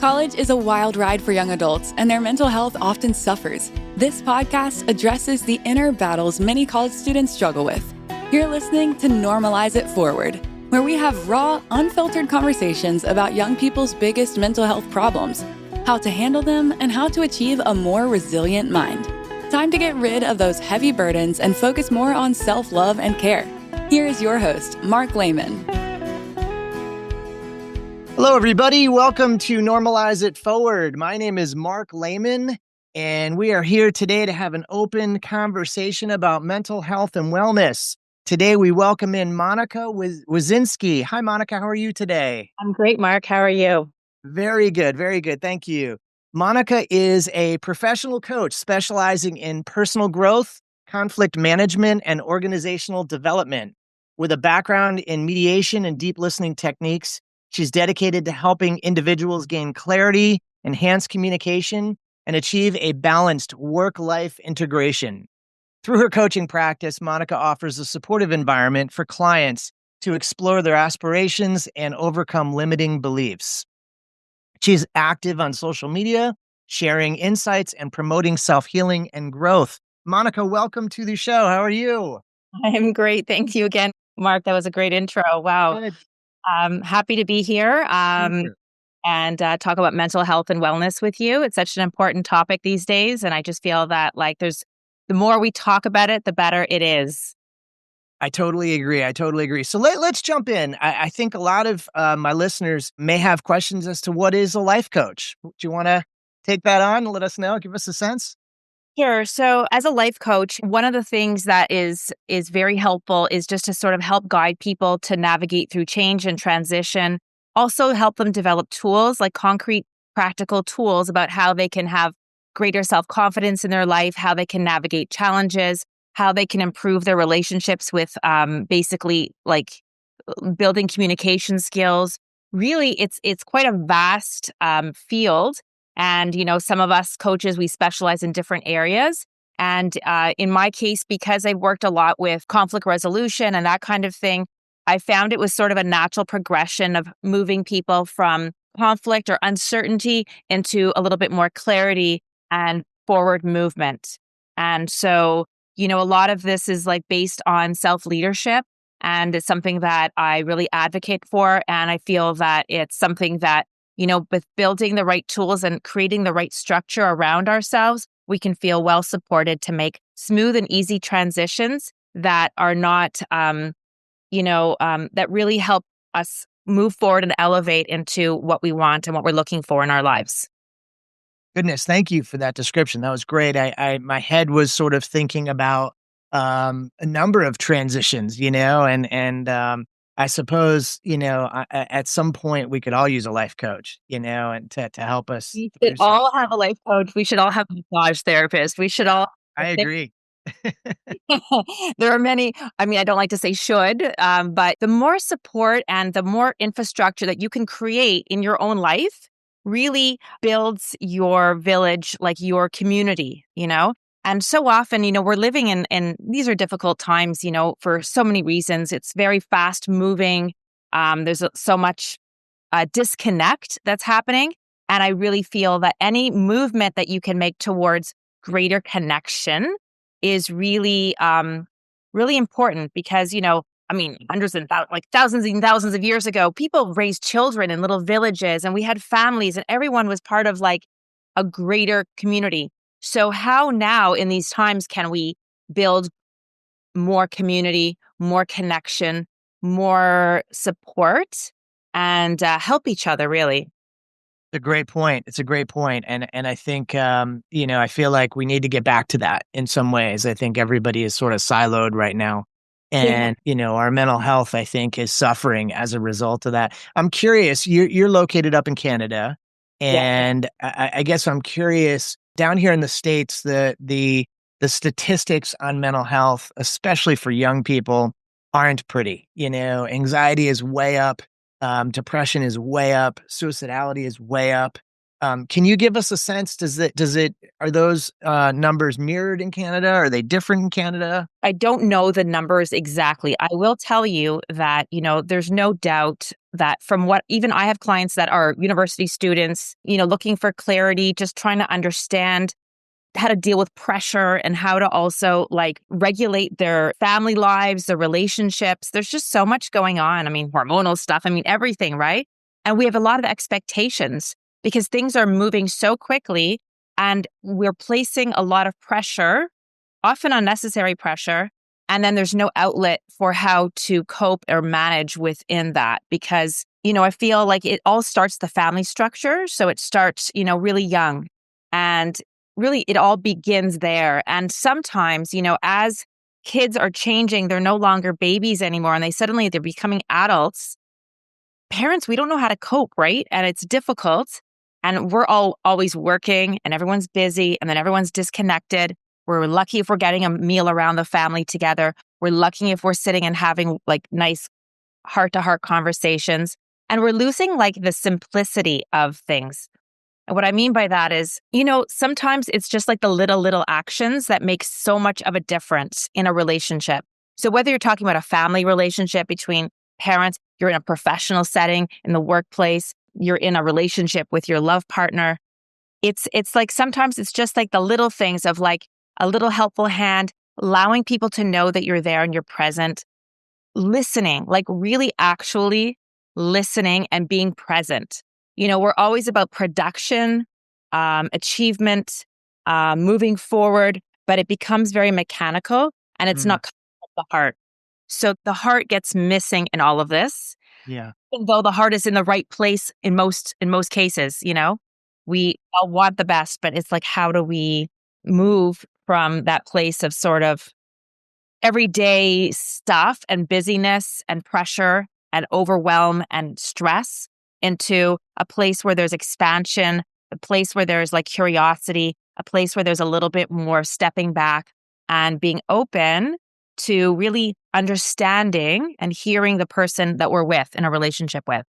College is a wild ride for young adults, and their mental health often suffers. This podcast addresses the inner battles many college students struggle with. You're listening to Normalize It Forward, where we have raw, unfiltered conversations about young people's biggest mental health problems, how to handle them, and how to achieve a more resilient mind. Time to get rid of those heavy burdens and focus more on self-love and care. Here is your host, Mark Lehman. Hello, everybody. Welcome to Normalize It Forward. My name is Mark Lehman, and we are here today to have an open conversation about mental health and wellness. Today, we welcome in Monica Wizinski. Hi, Monica. How are you today? I'm great, Mark. How are you? Very good. Very good. Thank you. Monica is a professional coach specializing in personal growth, conflict management, and organizational development. With a background in mediation and deep listening techniques, she's dedicated to helping individuals gain clarity, enhance communication, and achieve a balanced work-life integration. Through her coaching practice, Monica offers a supportive environment for clients to explore their aspirations and overcome limiting beliefs. She's active on social media, sharing insights and promoting self-healing and growth. Monica, welcome to the show. How are you? I am great. Thank you again, Mark. That was a great intro. Wow. Good. I'm happy to be here and talk about mental health and wellness with you. It's such an important topic these days. And I just feel that the more we talk about it, the better it is. I totally agree. So let's jump in. I think a lot of my listeners may have questions as to what is a life coach. Do you want to take that on and let us know? Give us a sense. Sure. So as a life coach, one of the things that is very helpful is just to sort of help guide people to navigate through change and transition. Also help them develop tools, like concrete, practical tools about how they can have greater self-confidence in their life, how they can navigate challenges, how they can improve their relationships with basically like building communication skills. Really, it's quite a vast field. And, some of us coaches, we specialize in different areas. And in my case, because I've worked a lot with conflict resolution and that kind of thing, I found it was sort of a natural progression of moving people from conflict or uncertainty into a little bit more clarity and forward movement. And so, a lot of this is like based on self-leadership. And it's something that I really advocate for. And I feel that it's something that with building the right tools and creating the right structure around ourselves, we can feel well supported to make smooth and easy transitions that are not, that really help us move forward and elevate into what we want and what we're looking for in our lives. Goodness, thank you for that description. That was great. My head was sort of thinking about a number of transitions, and I suppose, at some point we could all use a life coach, and to help us. We should all have a life coach. We should all have a massage therapist. We should all. I agree. There are many, I don't like to say should, but the more support and the more infrastructure that you can create in your own life really builds your village, like your community, And so often, we're living in these are difficult times, for so many reasons. It's very fast moving. There's so much disconnect that's happening. And I really feel that any movement that you can make towards greater connection is really, really important because, hundreds and thousands and thousands of years ago, people raised children in little villages and we had families and everyone was part of like a greater community. So how now in these times can we build more community, more connection, more support, and help each other, really? It's a great point. And I think, I feel like we need to get back to that in some ways. I think everybody is sort of siloed right now. And, our mental health, I think, is suffering as a result of that. I'm curious, you're located up in Canada. And I guess I'm curious, down here in the States, the statistics on mental health, especially for young people, aren't pretty. Anxiety is way up, depression is way up, suicidality is way up. Can you give us a sense? Are those numbers mirrored in Canada? Are they different in Canada? I don't know the numbers exactly. I will tell you that, there's no doubt that from what even I have clients that are university students, looking for clarity, just trying to understand how to deal with pressure and how to also like regulate their family lives, their relationships. There's just so much going on. I mean, hormonal stuff, I mean, everything, right? And we have a lot of expectations because things are moving so quickly and we're placing a lot of pressure, often unnecessary pressure. And then there's no outlet for how to cope or manage within that because, I feel like it all starts the family structure. So it starts, really young. And really, it all begins there. And sometimes, as kids are changing, they're no longer babies anymore, and they're becoming adults. Parents, we don't know how to cope, right? And it's difficult. And we're all always working, and everyone's busy, and then everyone's disconnected. We're lucky if we're getting a meal around the family together. We're lucky if we're sitting and having like nice heart-to-heart conversations. And we're losing like the simplicity of things. And what I mean by that is, sometimes it's just like the little actions that make so much of a difference in a relationship. So whether you're talking about a family relationship between parents, you're in a professional setting, in the workplace, you're in a relationship with your love partner, it's like sometimes it's just like the little things of like a little helpful hand, allowing people to know that you're there and you're present, listening, like really actually listening and being present. We're always about production, achievement, moving forward, but it becomes very mechanical and it's not coming from the heart. So the heart gets missing in all of this. Yeah. Even though the heart is in the right place in most cases, we all want the best, but it's like, how do we move from that place of sort of everyday stuff and busyness and pressure and overwhelm and stress into a place where there's expansion, a place where there's like curiosity, a place where there's a little bit more stepping back and being open to really understanding and hearing the person that we're with in a relationship with.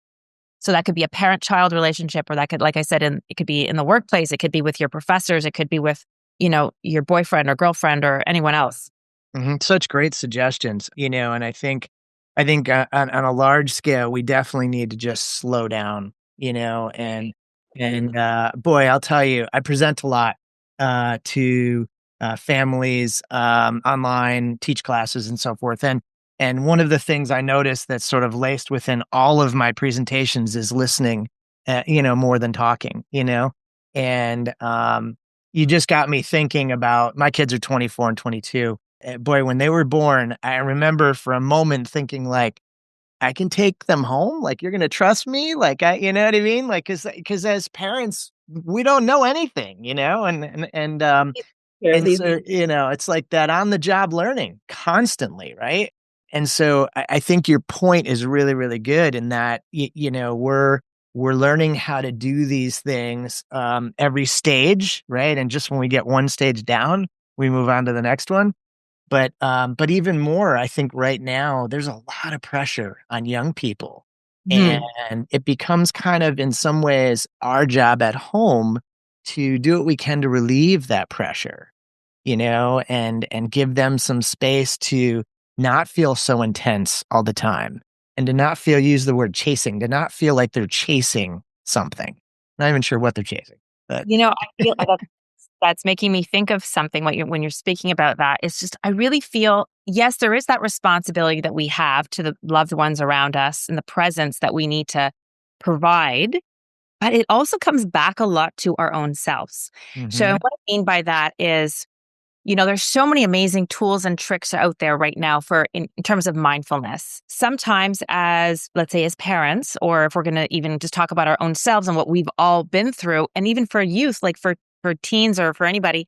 So that could be a parent-child relationship, or that could, like I said, it could be in the workplace. It could be with your professors. It could be with, your boyfriend or girlfriend or anyone else. Such great suggestions, and I think on a large scale, we definitely need to just slow down, and boy, I'll tell you, I present a lot to families online, teach classes and so forth. And one of the things I noticed that's sort of laced within all of my presentations is listening, more than talking, and you just got me thinking about my kids are 24 and 22. Boy, when they were born, I remember for a moment thinking like, I can take them home. Like, you're going to trust me. Like, you know what I mean? Like, cause as parents, we don't know anything, and so, it's like that on the job learning constantly. Right. And so I think your point is really, really good in that, we're learning how to do these things every stage. Right. And just when we get one stage down, we move on to the next one. But even more, I think right now there's a lot of pressure on young people, and it becomes kind of in some ways our job at home to do what we can to relieve that pressure, and give them some space to not feel so intense all the time, and to not use the word chasing, to not feel like they're chasing something. Not even sure what they're chasing, but I feel that's making me think of something when you're speaking about that. It's just, I really feel, yes, there is that responsibility that we have to the loved ones around us and the presence that we need to provide, but it also comes back a lot to our own selves. So what I mean by that is, there's so many amazing tools and tricks out there right now for in terms of mindfulness. Sometimes let's say as parents, or if we're going to even just talk about our own selves and what we've all been through, and even for youth, like for teens or for anybody,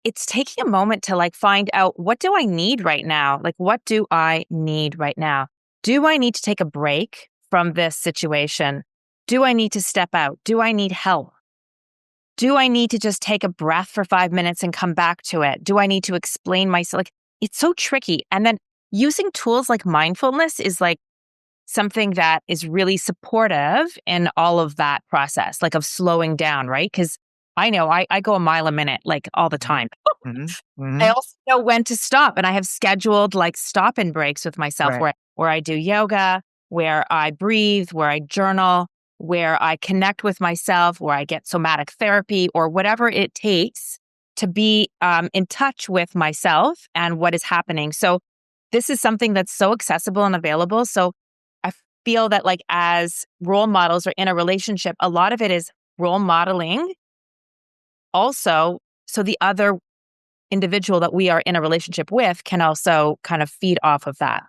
it's taking a moment to like find out, what do I need right now? Like, what do I need right now? Do I need to take a break from this situation? Do I need to step out? Do I need help? Do I need to just take a breath for 5 minutes and come back to it? Do I need to explain myself? Like, it's so tricky. And then using tools like mindfulness is like something that is really supportive in all of that process, like of slowing down, right? Because I know I go a mile a minute, like all the time. I also know when to stop, and I have scheduled like stop and breaks with myself right. where I do yoga, where I breathe, where I journal, where I connect with myself, where I get somatic therapy or whatever it takes to be in touch with myself and what is happening. So this is something that's so accessible and available. So I feel that like as role models or in a relationship, a lot of it is role modeling also. So the other individual that we are in a relationship with can also kind of feed off of that.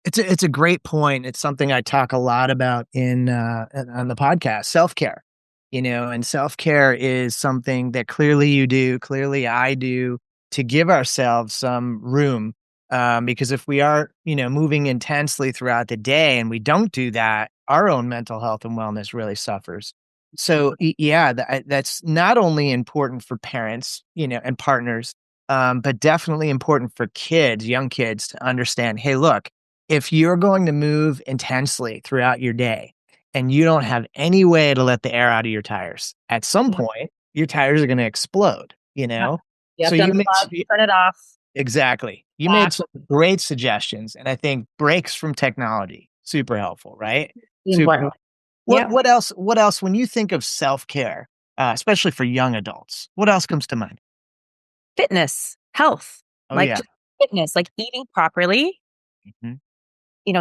It's a great point. It's something I talk a lot about on the podcast, self-care. And self-care is something that clearly you do, clearly I do, to give ourselves some room. Because if we are, moving intensely throughout the day and we don't do that, our own mental health and wellness really suffers. So yeah, that's not only important for parents, and partners, but definitely important for kids, young kids, to understand, hey, look, if you're going to move intensely throughout your day and you don't have any way to let the air out of your tires, at some point, your tires are going to explode, You So have to you made, turn it off. exactly. You made some great suggestions. And I think breaks from technology, super helpful, right? Super Important. helpful. Yeah. What else, when you think of self-care, especially for young adults, what else comes to mind? Fitness, health, Oh, like yeah. just fitness, like eating properly, Mhm.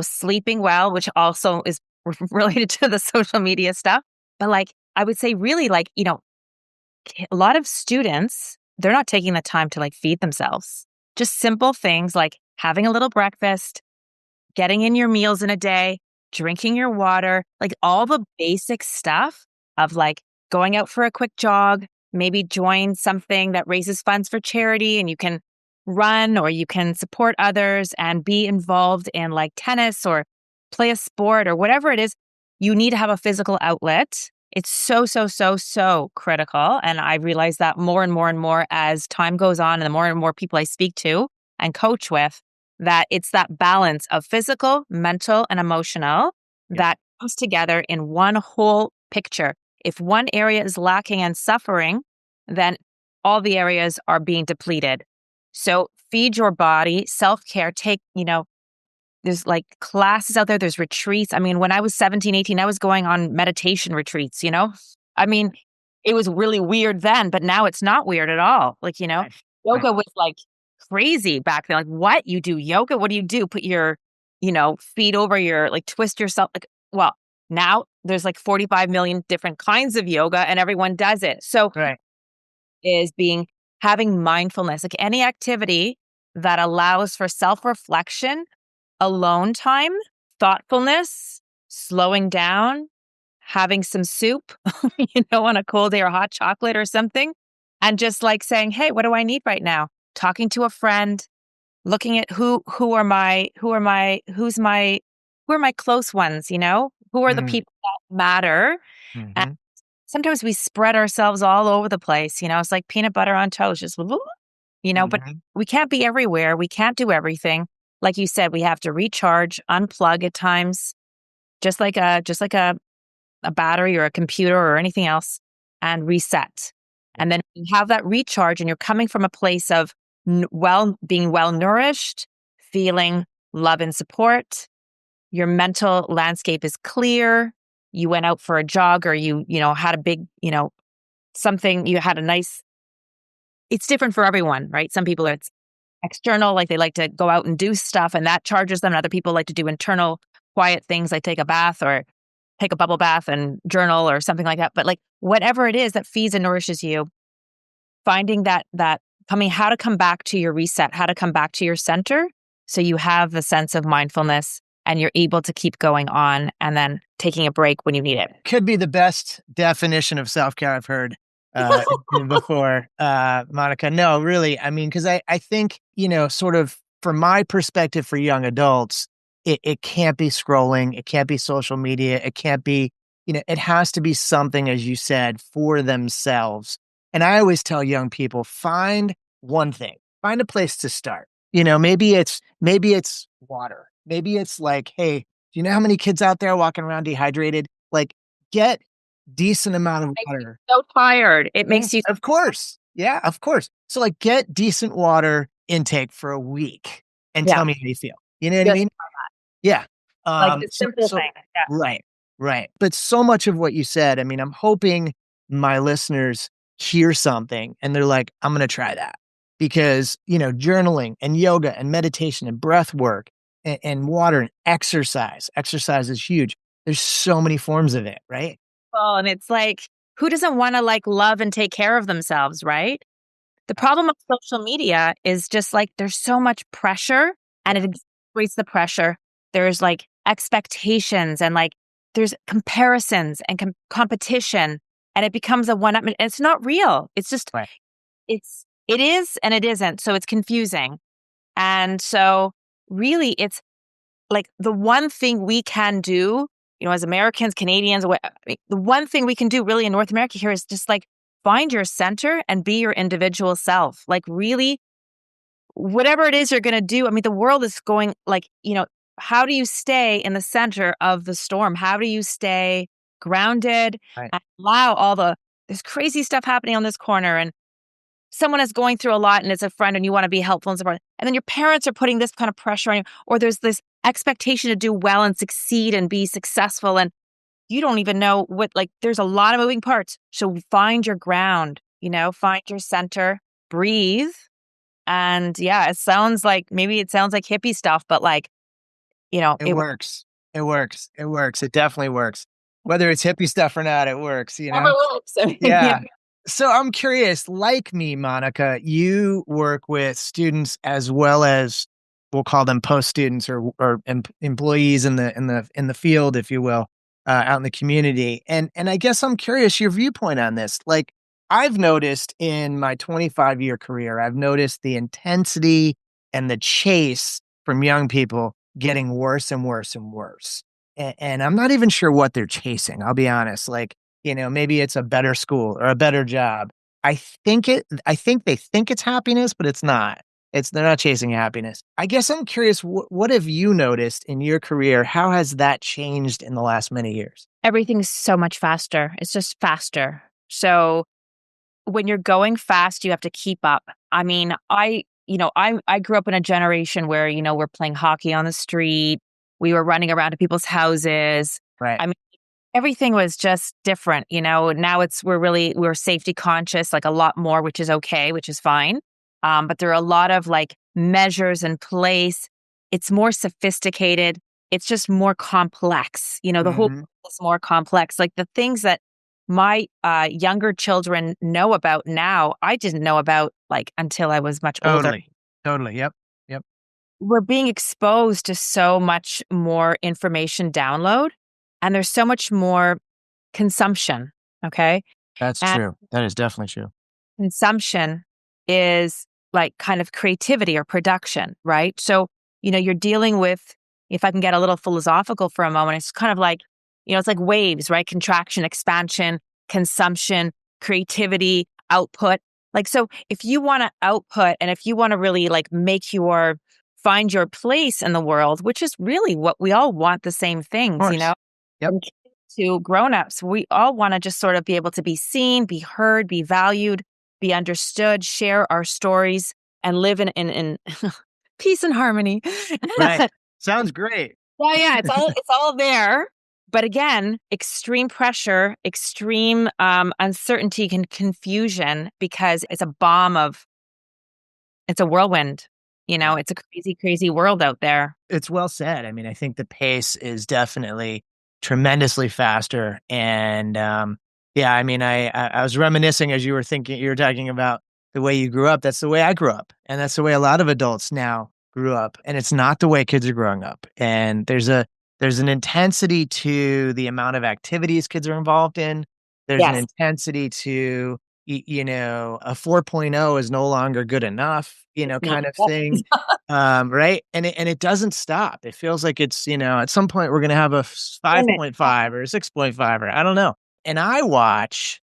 sleeping well, which also is related to the social media stuff. But like, I would say really like, a lot of students, they're not taking the time to like feed themselves. Just simple things like having a little breakfast, getting in your meals in a day, drinking your water, like all the basic stuff of like going out for a quick jog, maybe join something that raises funds for charity and you can run or you can support others and be involved in like tennis or play a sport or whatever it is. You need to have a physical outlet. It's so, so, so, so critical. And I realize that more and more and more as time goes on and the more and more people I speak to and coach with, that it's that balance of physical, mental, and emotional that comes together in one whole picture. If one area is lacking and suffering, then all the areas are being depleted. So feed your body, self-care, there's like classes out there, there's retreats. I mean, when I was 17, 18, I was going on meditation retreats, I mean, it was really weird then, but now it's not weird at all. Like, Right. yoga was like crazy back then. Like, what? You do yoga? What do you do? Put your, feet over your, like twist yourself. Like, well, now there's like 45 million different kinds of yoga and everyone does it. So Right. having mindfulness, like any activity that allows for self-reflection, alone time, thoughtfulness, slowing down, having some soup, on a cold day or hot chocolate or something. And just like saying, hey, what do I need right now? Talking to a friend, looking at who are my close ones, who are the Mm. people that matter. And Mhm. sometimes we spread ourselves all over the place, it's like peanut butter on toast, just, but Mhm. we can't be everywhere. We can't do everything. Like you said, we have to recharge, unplug at times, just like a battery or a computer or anything else, and reset. And then you have that recharge and you're coming from a place of being well nourished, feeling love and support. Your mental landscape is clear. You went out for a jog or you had a big, something, you had a nice, it's different for everyone, right? Some people it's external, like they like to go out and do stuff and that charges them. And other people like to do internal quiet things like take a bath or take a bubble bath and journal or something like that. But like whatever it is that feeds and nourishes you, finding how to come back to your reset, how to come back to your center. So you have the sense of mindfulness and you're able to keep going on and then taking a break when you need it. Could be the best definition of self-care I've heard before, Monica. No, really. I mean, because I think, sort of from my perspective for young adults, it can't be scrolling. It can't be social media. It can't be, it has to be something, as you said, for themselves. And I always tell young people, find one thing, find a place to start. Maybe it's water. Maybe it's like, hey, do you know how many kids out there walking around dehydrated? Like, get decent amount of water. So tired. It makes you Of course. Yeah, of course. So like get decent water intake for a week and yeah. tell me how you feel. You know what I Just mean? Yeah. Like the So, simple thing. Yeah. right, right. But so much of what you said, I mean, I'm hoping my listeners hear something and they're like, I'm going to try that because, journaling and yoga and meditation and breath work and water and exercise is huge. There's so many forms of it, right? Well, and it's like, who doesn't want to like love and take care of themselves, right? The problem of social media is just like there's so much pressure and it exaggerates the pressure. There's like expectations and like there's comparisons and competition and it becomes a one up. And it's not real. It's just, Right. it is and it isn't. So it's confusing. And so really it's like the one thing we can do, as Americans, Canadians, the one thing we can do really in North America here is just like find your center and be your individual self. Like really, whatever it is you're going to do. I mean, the world is going like, how do you stay in the center of the storm? How do you stay grounded Right. and allow this crazy stuff happening on this corner and someone is going through a lot and it's a friend and you want to be helpful and support. And then your parents are putting this kind of pressure on you, or there's this expectation to do well and succeed and be successful. And you don't even know there's a lot of moving parts. So find your ground, find your center, breathe. And yeah, it sounds like hippie stuff, but It works. It works. It works. It definitely works. Whether it's hippie stuff or not, it works, never works. I mean, Yeah. So I'm curious, like me, Monica, you work with students as well as we'll call them post students or employees in the field, if you will, out in the community. And I guess I'm curious your viewpoint on this. Like I've noticed in my 25-year career, I've noticed the intensity and the chase from young people getting worse and worse and worse. And I'm not even sure what they're chasing. I'll be honest. Like, maybe it's a better school or a better job. I think they think it's happiness, but it's not. They're not chasing happiness. I guess I'm curious, what have you noticed in your career? How has that changed in the last many years? everything's so much faster. It's just faster. So when you're going fast, you have to keep up. I mean, I grew up in a generation where, we're playing hockey on the street. We were running around to people's houses. Right. I mean, everything was just different, Now we're safety conscious, like a lot more, which is okay, which is fine. But there are a lot of like measures in place. It's more sophisticated. It's just more complex. The whole Mhm. is more complex. Like the things that my younger children know about now, I didn't know about like until I was much older. Totally. Totally. Yep. Yep. We're being exposed to so much more information download, and there's so much more consumption. Okay. That's And true. That is definitely true. consumption is like kind of creativity or production, right? So, you're dealing with, if I can get a little philosophical for a moment, it's kind of like, it's like waves, right? Contraction, expansion, consumption, creativity, output. Like, so if you want to output and if you want to really like find your place in the world, which is really what we all want, the same Of things, course. Yep. from kids to grown-ups, we all want to just sort of be able to be seen, be heard, be valued, be understood, share our stories, and live in peace and harmony. Right. Sounds great. Yeah, it's all there. But again, extreme pressure, extreme uncertainty and confusion, because it's a whirlwind. It's a crazy, crazy world out there. It's well said. I mean, I think the pace is definitely tremendously faster. And yeah, I mean, I was reminiscing as you were talking about the way you grew up. That's the way I grew up. And that's the way a lot of adults now grew up. And it's not the way kids are growing up. And there's an intensity to the amount of activities kids are involved in. There's an Yes. intensity to, a 4.0 is no longer good enough, kind of thing. Right. And it doesn't stop. It feels like it's, at some point we're going to have a 5.5 or a 6.5 or I don't know. And I watch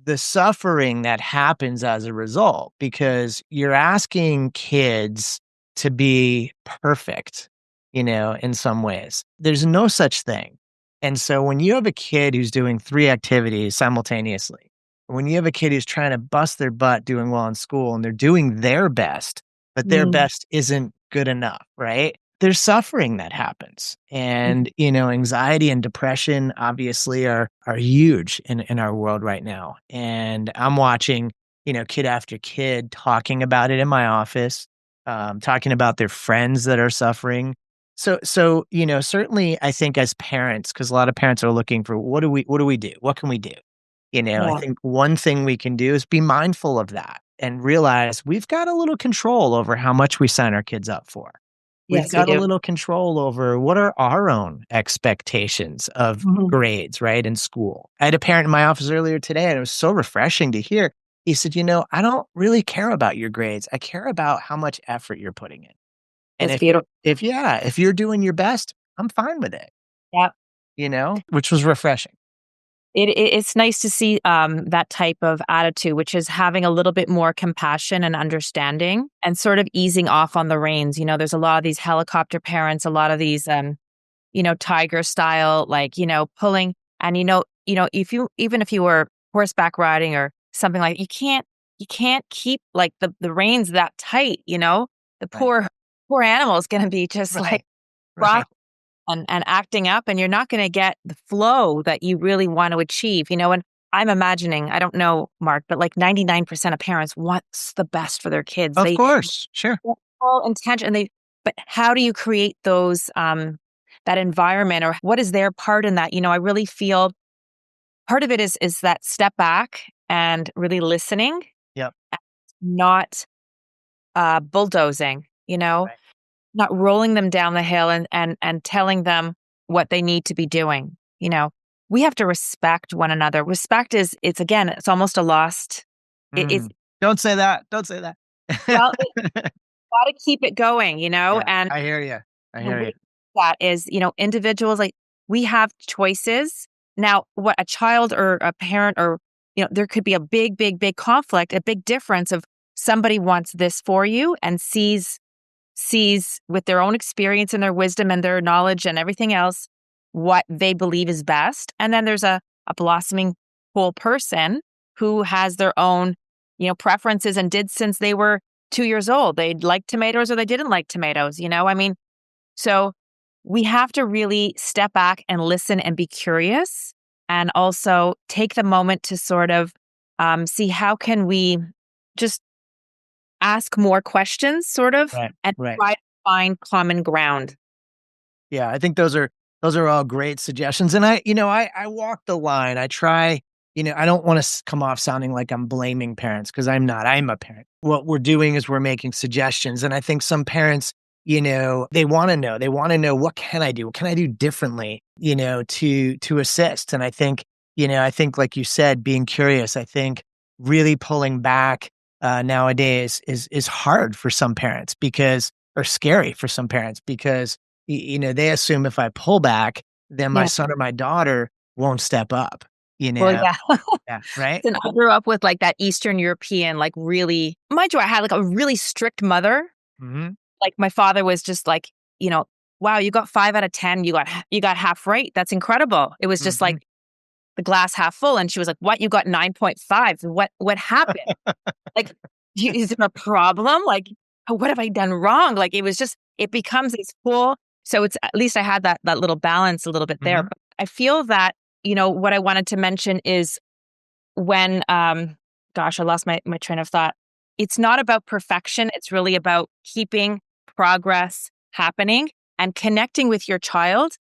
the suffering that happens as a result because you're asking kids to be perfect, in some ways. There's no such thing. And so when you have a kid who's doing 3 activities simultaneously, when you have a kid who's trying to bust their butt doing well in school and they're doing their best, but their Mm. best isn't good enough, right? there's suffering that happens. And, anxiety and depression obviously are huge in our world right now. And I'm watching, kid after kid talking about it in my office, talking about their friends that are suffering. So, certainly I think as parents, because a lot of parents are looking for what do we do? What can we do? I Yeah. think one thing we can do is be mindful of that and realize we've got a little control over how much we sign our kids up for. We've Yes, we got a do. little control over what are our own expectations of Mhm. grades, right, in school. I had a parent in my office earlier today, and it was so refreshing to hear. He said, I don't really care about your grades. I care about how much effort you're putting in. And That's beautiful. if you're doing your best, I'm fine with it, Yeah. which was refreshing. It's nice to see that type of attitude, which is having a little bit more compassion and understanding and sort of easing off on the reins. There's a lot of these helicopter parents, a lot of these, tiger style, like, pulling. And, even if you were horseback riding or something like, you can't keep like the reins that tight, the Right. poor animal is going to be just like Right. rock Right. and acting up, and you're not going to get the flow that you really want to achieve, and I'm imagining, I don't know, Mark, but like 99% of parents wants the best for their kids. Of They course. Sure. want all intention, but how do you create those, that environment, or what is their part in that? I really feel part of it is that step back and really listening, Yep. not bulldozing, Right. not rolling them down the hill and telling them what they need to be doing. We have to respect one another. Respect it's again, it's almost a lost. It's Mm. Don't say that. Don't say that. well, it got to keep it going, Yeah, and I hear you. I the hear way you. that is, individuals, like, we have choices now. What a child or a parent, or there could be a big, big, big conflict, a big difference of somebody wants this for you and sees with their own experience and their wisdom and their knowledge and everything else what they believe is best. And then there's a blossoming whole person who has their own, preferences and did since they were 2 years old. They liked tomatoes or they didn't like tomatoes, I mean, so we have to really step back and listen and be curious, and also take the moment to sort of see how can we just ask more questions, sort of, Right. and Right. try to find common ground. Yeah, I think those are all great suggestions, and I walk the line. I try, I don't wanna come off sounding like I'm blaming parents because 'cause I'm not, I'm a parent. What we're doing is we're making suggestions, and I think some parents, they wanna know, "What can I do? What can I do differently?" To assist, and I think like you said, being curious, I think really pulling back, nowadays is hard for some parents because or scary for some parents because they assume if I pull back, then my Yeah. son or my daughter won't step up, you Well, know? yeah. Yeah, right? And I grew up with, like, that Eastern European, like, really, mind you, I had, like, a really strict mother. Mhm, Like, my father was just like, you know, "Wow, you got 5 out of 10. You got half right. That's incredible." It was just mhm. like the glass half full, and she was like, "What? You got 9.5. What happened? Like, is there a problem? Like, what have I done wrong?" Like, it was just it becomes this full, so it's at least I had that little balance a little bit there. Mhm. But I feel that, what I wanted to mention is when, gosh, I lost my train of thought. It's not about perfection, it's really about keeping progress happening and connecting with your child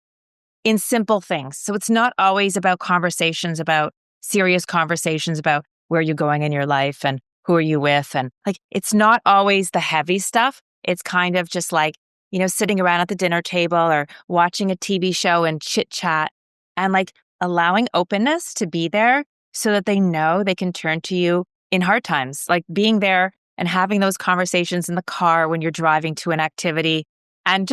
in simple things. So it's not always about conversations, about serious conversations about where you're going in your life and who are you with, and, like, it's not always the heavy stuff. It's kind of just like, sitting around at the dinner table or watching a TV show and chit chat, and, like, allowing openness to be there so that they know they can turn to you in hard times, like being there and having those conversations in the car when you're driving to an activity, and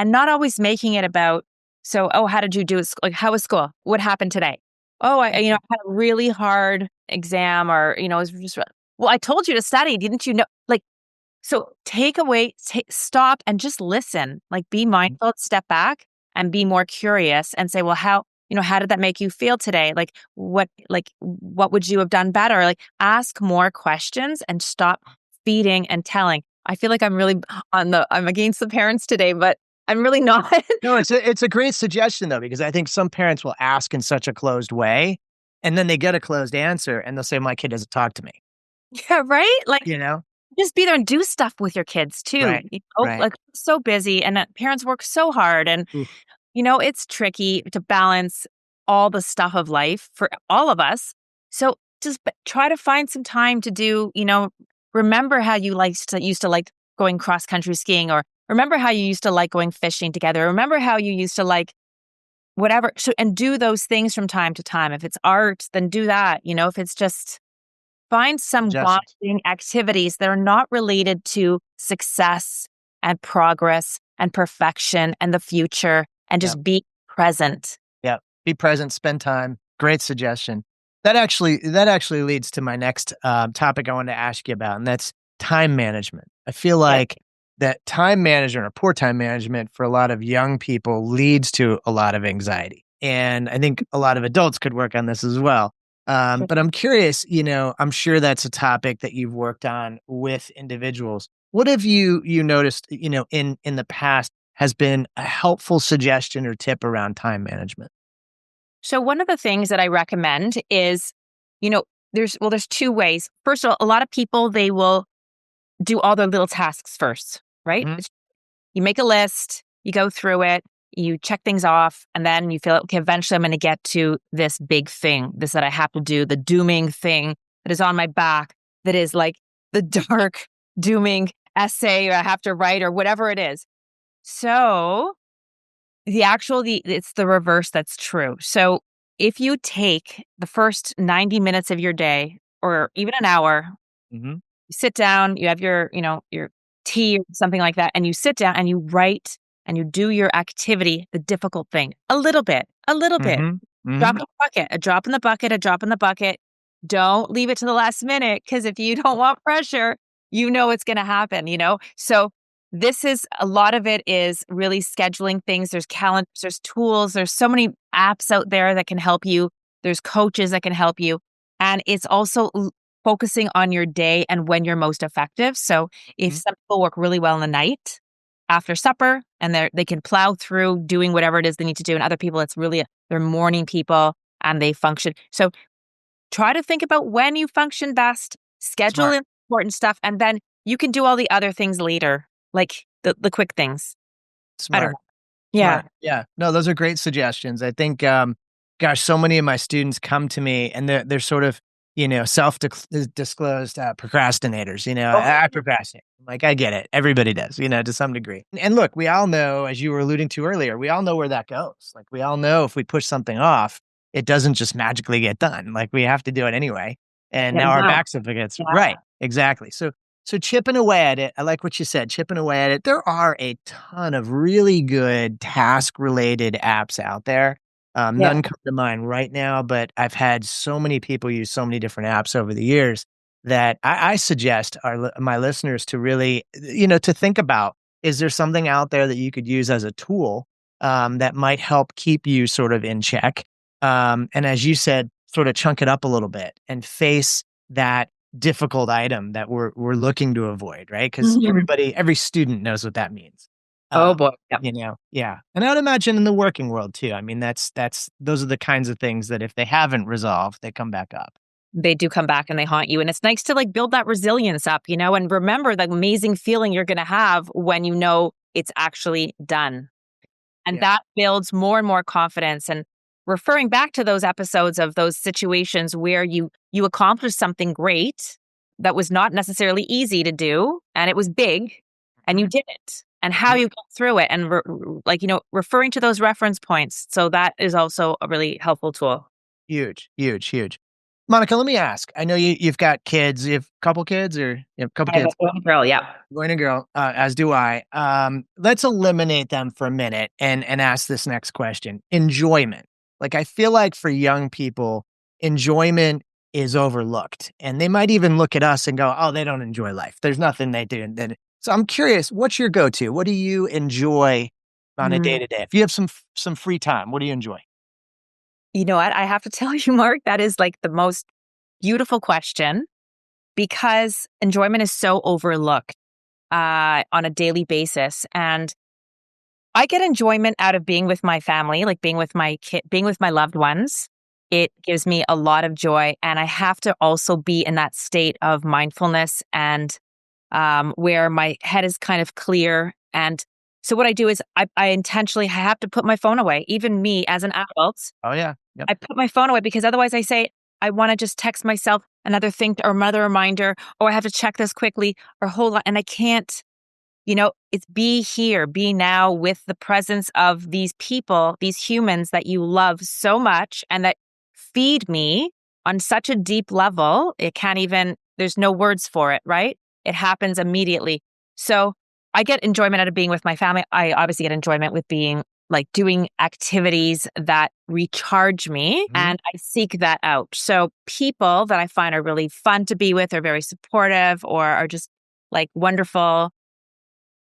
not always making it about, so, "Oh, how did you do at like, how was school? What happened today? Oh, I had a really hard exam," or, it was just, "Well, I told you to study. Didn't you know?" Like, so take away, stop and just listen. Like, be mindful, step back and be more curious and say, "Well, how did that make you feel today? What would you have done better?" Like, ask more questions and stop feeding and telling. I feel like I'm really I'm against the parents today, but I'm really not. No, it's a great suggestion though, because I think some parents will ask in such a closed way, and then they get a closed answer, and they'll say, "My kid doesn't talk to me." Yeah, right? Like, You know? just be there and do stuff with your kids too. Right. Right. Like so busy and parents work so hard and Oof. it's tricky to balance all the stuff of life for all of us. So just try to find some time to do, remember how you used to like going cross country skiing, or remember how you used to like going fishing together. Remember how you used to like whatever. So, and do those things from time to time. If it's art, then do that. If it's just find some Suggestions. bonding activities that are not related to success and progress and perfection and the future, and Yep. just be present. Yep. Be present, spend time. Great suggestion. That actually leads to my next topic I wanted to ask you about, and that's time management. I feel Yeah. like that time management or poor time management for a lot of young people leads to a lot of anxiety. And I think a lot of adults could work on this as well. But I'm curious, I'm sure that's a topic that you've worked on with individuals. What have you noticed, in the past has been a helpful suggestion or tip around time management? So one of the things that I recommend is, you know, there's two ways. First of all, a lot of people, they will do all their little tasks first, right? Mhm. You make a list, you go through it, you check things off, and then you feel, okay, eventually I'm going to get to this big thing, this that I have to do, the dooming thing that is on my back, that is like the dark, dooming essay I have to write or whatever it is. So it's the reverse that's true. So if you take the first 90 minutes of your day or even an hour, Mhm. you sit down, you have your tea or something like that, and you sit down and you write and you do your activity, the difficult thing, a little bit. Mhm. Drop Mhm. in the bucket, a drop in the bucket, a drop in the bucket. Don't leave it to the last minute, because if you don't want pressure, it's going to happen. So this is a lot of it is really scheduling things. There's calendars, there's tools, there's so many apps out there that can help you. There's coaches that can help you. And it's also focusing on your day and when you're most effective. So if Mhm. some people work really well in the night after supper and they can plow through doing whatever it is they need to do, and other people, it's really they're morning people and they function. So try to think about when you function best, schedule Smart. in important stuff, and then you can do all the other things later, like the quick things. I don't Smart. know. Yeah. Smart. Yeah. No, those are great suggestions. I think, gosh, so many of my students come to me and they're sort of, self-disclosed procrastinators. I procrastinate. I'm like, I get it. Everybody does, to some degree. And look, we all know, as you were alluding to earlier, we all know where that goes. Like, we all know if we push something off, it doesn't just magically get done. Like, we have to do it anyway. And Get now 'em our done. backs up against Yeah. right. Exactly. So chipping away at it, I like what you said, chipping away at it. There are a ton of really good task-related apps out there. Yeah. None come to mind right now, but I've had so many people use so many different apps over the years that I suggest my listeners to really, to think about, is there something out there that you could use as a tool, that might help keep you sort of in check? And as you said, sort of chunk it up a little bit and face that difficult item that we're looking to avoid, right? Because Mhm. every student knows what that means. Oh Uh, boy. Yep. yeah. And I would imagine in the working world too. I mean, that's those are the kinds of things that if they haven't resolved, they come back up. They do come back and they haunt you. And it's nice to like build that resilience up, and remember the amazing feeling you're going to have when you know it's actually done. And Yeah. that builds more and more confidence. And referring back to those episodes of those situations where you accomplished something great that was not necessarily easy to do, and it was big, and you Mhm. did it, and how Mhm. you got through it, and referring to those reference points. So that is also a really helpful tool. Huge, huge, huge. Monica, let me ask. I know you've got kids. You have a couple kids, or you have a couple I have a kids. little girl. Yeah. Boy and a girl, as do I. Let's eliminate them for a minute and ask this next question. Enjoyment. Like, I feel like for young people, enjoyment is overlooked, and they might even look at us and go, "Oh, they don't enjoy life. There's nothing they do." And then, so I'm curious, what's your go-to? What do you enjoy on a day Mm. to day? If you have some free time, what do you enjoy? You know what? I have to tell you, Mark, that is like the most beautiful question, because enjoyment is so overlooked on a daily basis. And I get enjoyment out of being with my family, like being with my kid, being with my loved ones. It gives me a lot of joy. And I have to also be in that state of mindfulness and where my head is kind of clear. And so what I do is I intentionally have to put my phone away. Even me as an adult, Oh yeah. Yep. I put my phone away because otherwise I say, I want to just text myself another thing or another reminder, or I have to check this quickly or hold on. And I can't, it's be here, be now with the presence of these people, these humans that you love so much and that feed me on such a deep level. There's no words for it, right? It happens immediately. So I get enjoyment out of being with my family. I obviously get enjoyment with being like doing activities that recharge me, and I seek that out. So people that I find are really fun to be with, are very supportive, or are just like wonderful,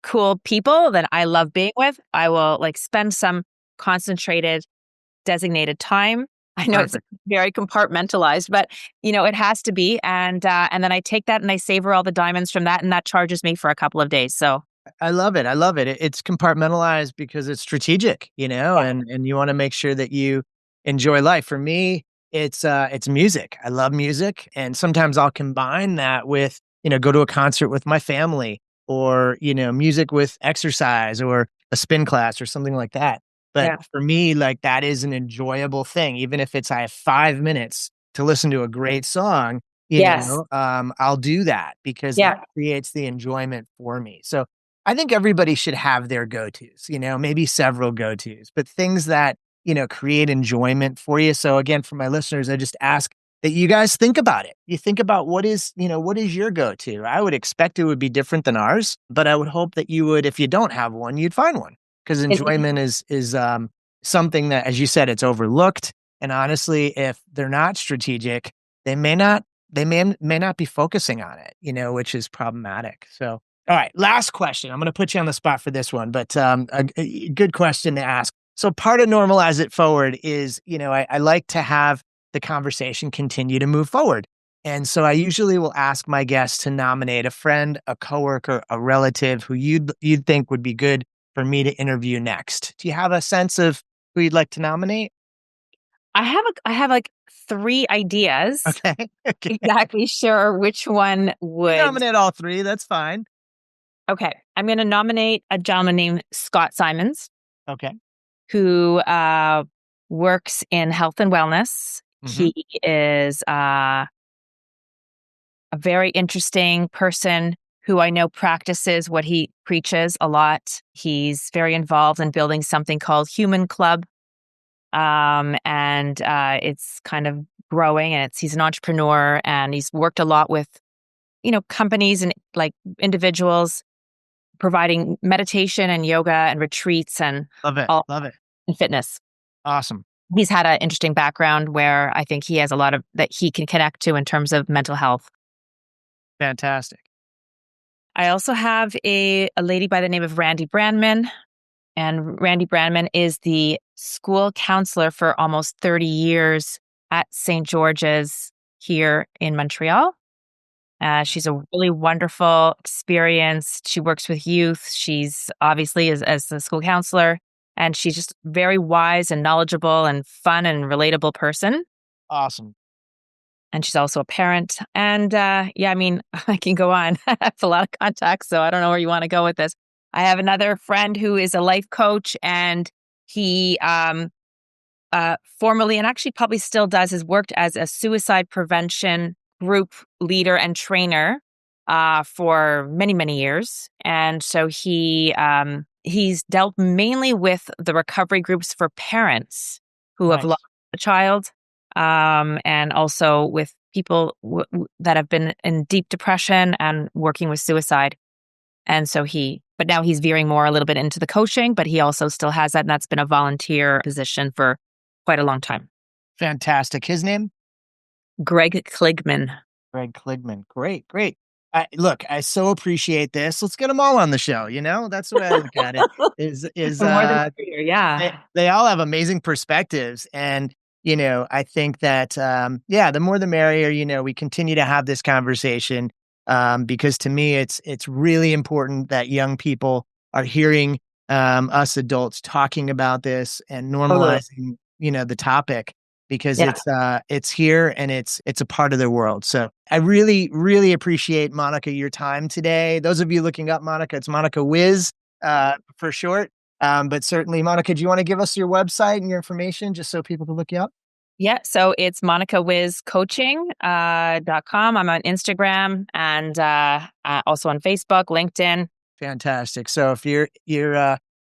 cool people that I love being with, I will like spend some concentrated, designated time. I know it's very compartmentalized, but it has to be. And then I take that and I savor all the diamonds from that, and that charges me for a couple of days. So I love it. I love it. It's compartmentalized because it's strategic, yeah, and you want to make sure that you enjoy life. For me, it's music. I love music, and sometimes I'll combine that with, go to a concert with my family, or, music with exercise or a spin class or something like that. But yeah, for me, like, that is an enjoyable thing. Even if I have 5 minutes to listen to a great song, yes, I'll do that because that yeah. creates the enjoyment for me. So I think everybody should have their go-tos, maybe several go-tos, but things that, create enjoyment for you. So again, for my listeners, I just ask that you guys think about it. You think about what is your go-to? I would expect it would be different than ours, but I would hope that you would, if you don't have one, you'd find one, because It- enjoyment is something that, as you said, it's overlooked. And honestly, if they're not strategic, they may not be focusing on it, which is problematic. So all right, last question. I'm going to put you on the spot for this one, but a good question to ask. So part of normalize it forward is, I like to have the conversation continue to move forward. And so I usually will ask my guests to nominate a friend, a coworker, a relative who you'd think would be good for me to interview next. Do you have a sense of who you'd like to nominate? I have like three ideas. Okay. Okay. Exactly sure which one You would. nominate all three. That's fine. Okay, I'm going to nominate a gentleman named Scott Simons, Okay. who works in health and wellness. Hmm. He is a very interesting person who I know practices what he preaches a lot. He's very involved in building something called Human Club. And it's kind of growing, and he's an entrepreneur, and he's worked a lot with, companies and like individuals, providing meditation and yoga and retreats and Love it. all Love it. and fitness. Awesome. He's had an interesting background where I think he has a lot of that he can connect to in terms of mental health. Fantastic. I also have a lady by the name of Randy Brandman. And Randy Brandman is the school counselor for almost 30 years at St. George's here in Montreal. She's a really wonderful experience. She works with youth. She's obviously as a school counselor, and she's just very wise and knowledgeable and fun and relatable person. Awesome. And she's also a parent. And yeah, I mean, I can go on. I have a lot of contacts, so I don't know where you want to go with this. I have another friend who is a life coach, and he formerly, and actually probably still does, has worked as a suicide prevention group leader and trainer for many, many years. And so he's dealt mainly with the recovery groups for parents who have Nice. lost a child, and also with people that have been in deep depression and working with suicide. And so but now he's veering more a little bit into the coaching, but he also still has that. And that's been a volunteer position for quite a long time. Fantastic. His name? Greg Kligman. Greg Kligman. Great, great. Look, I so appreciate this. Let's get them all on the show. That's the way I look at it. Is More than here, they, yeah. they all have amazing perspectives, and I think that the more the merrier. We continue to have this conversation, because to me, it's really important that young people are hearing us adults talking about this and Totally. normalizing, the topic because Yeah. it's here and it's a part of their world. So I really, really appreciate, Monica, your time today. Those of you looking up Monica, it's Monica Wiz for short. But certainly, Monica, do you want to give us your website and your information just so people can look you up? Yeah. So it's monicawizcoaching.com. I'm on Instagram and also on Facebook, LinkedIn. Fantastic. So if you're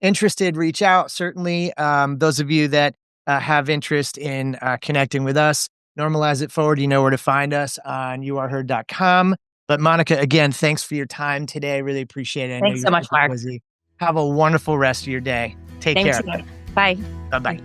interested, reach out. Certainly, those of you that have interest in connecting with us, Normalize It Forward, you know where to find us on youareheard.com. But Monica, again, thanks for your time today. Really appreciate it. I know Thanks you're so much, super Mark. busy. Have a wonderful rest of your day. Take Thank care. you. Bye. Bye-bye.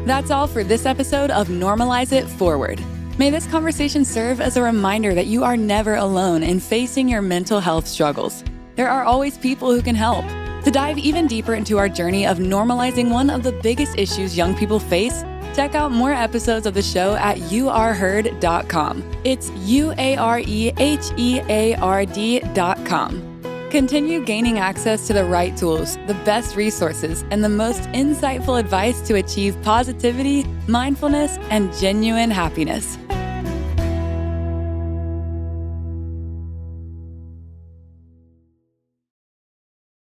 That's all for this episode of Normalize It Forward. May this conversation serve as a reminder that you are never alone in facing your mental health struggles. There are always people who can help. To dive even deeper into our journey of normalizing one of the biggest issues young people face, check out more episodes of the show at youareheard.com. It's UAREHEARD.com. Continue gaining access to the right tools, the best resources, and the most insightful advice to achieve positivity, mindfulness, and genuine happiness.